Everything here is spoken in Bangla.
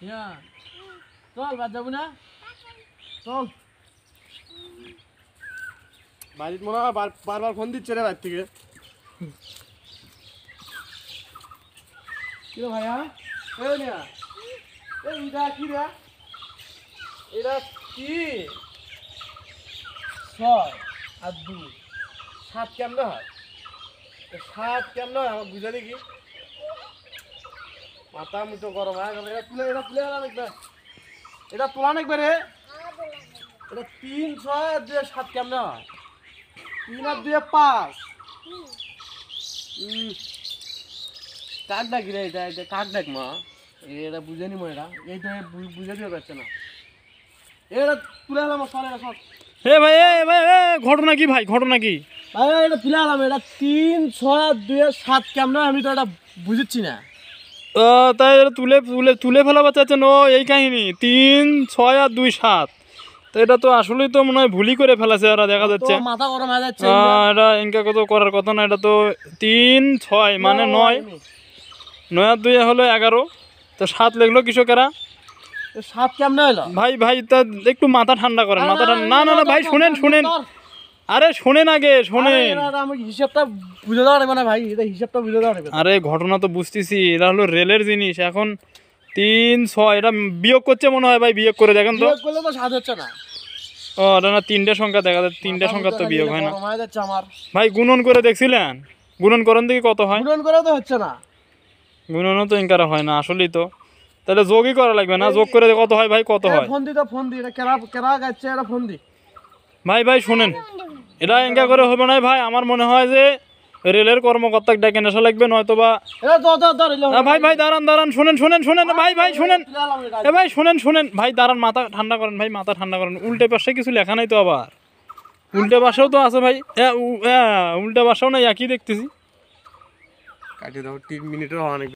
হ্যাঁ চল বাদ যাবো না চল বাড়িতে মনে হয় বারবার ফোন দিচ্ছে রে বাড়ি থেকে। কি রে ভাইয়া এই না এইটা কি রে? এটা কি 6 আর 2 সাত কেমনে হয়? সাত কেমনে হয় আমার বুঝা দেখি। মাথা মুটো গরম হয়ে গেল। এটা তুলে আনা দেখবে, এটা তোলা দেখবে রে। এটা 3 6 আর 2 7 কেমনে হয়? 3 আর 2 5। কাক ডাকি রে এটা এটা কাক ডাক মা এটা বুঝে নি এটা এইটা বুঝে দিতে পারছে না এটা তুলে আলাম সরে সর। এ ভাই ঘটনা কি ভাই, ঘটনা কি? ভাই এটা তুলে আলাম এটা 3 6 আর 2 7 কেমন আমি তো এটা বুঝিচ্ছি না। তাই এটা তুলে তুলে তুলে ফেলা চাচ্ছেন ও এই কাহিনী 3 6 আর 2 7। তো এটা তো আসলেই তো মনে হয় ভুলই করে ফেলেছে ওরা, দেখা যাচ্ছে। তো মাথা গরম হয়ে যাচ্ছে এটা ইনকা কত করার কথা না, এটা তো 3 6 মানে 9 9 আর 2 হলো 11। তো 7 লিখলো কৃষকেরা। 7 কেমন হলো ভাই তা একটু মাথা ঠান্ডা করেন, মাথা ঠান্ডা। না ভাই শুনেন আরে শোনেন আগে শোনেন। আমি হিসাবটা বুঝে দেওয়া নেবে না ভাই, এটা হিসাবটা বুঝে দেওয়া নেবে। আরে ঘটনা তো বুঝতেছি, এটা হলো রেলের জিনিস। এখন 3 6 এটা বিয়োগ করছে মনে হয় ভাই, বিয়োগ করে দেখেন তো। বিয়োগ করলে তো 7 হচ্ছে না। ও এটা না 3টে সংখ্যা দেখা যাচ্ছে, 3টে সংখ্যা তো বিয়োগ হয় না গরম হয়ে যাচ্ছে আমার। ভাই। গুণন করে দেখছিলেন? গুণন করেন দেখি কত হয়। গুণন করেও তো হচ্ছে না। গুণনও তো ইনকার হয় না আসলেই তো। তাহলে যোগই করা লাগবে না, যোগ করে কত হয় ভাই, কত হয়? ফোন দি তো ফোন দি, এটা কেরা কেরা গাচ্ছে এটা ফোন দি। ভাই শুনেন, এটা ইনকা করে হবে না ভাই। আমার মনে হয় যে রেলের কর্মকর্তাকে ডেকে নেশা লাগবে, নয়তো বা এটা ধর ভাই দাঁড়ান শুনেন ভাই শুনেন। ভাই শুনেন ভাই, দাঁড়ান, মাথা ঠান্ডা করেন ভাই, মাথা ঠান্ডা করেন। উল্টে পাশে কিছু লেখা নাই তো আবার? উল্টে পাশেও তো আছে ভাই। উল্টে পাশেও না একই দেখতেছি। কাটিয়ে দাও, 3 মিনিটের অনেক।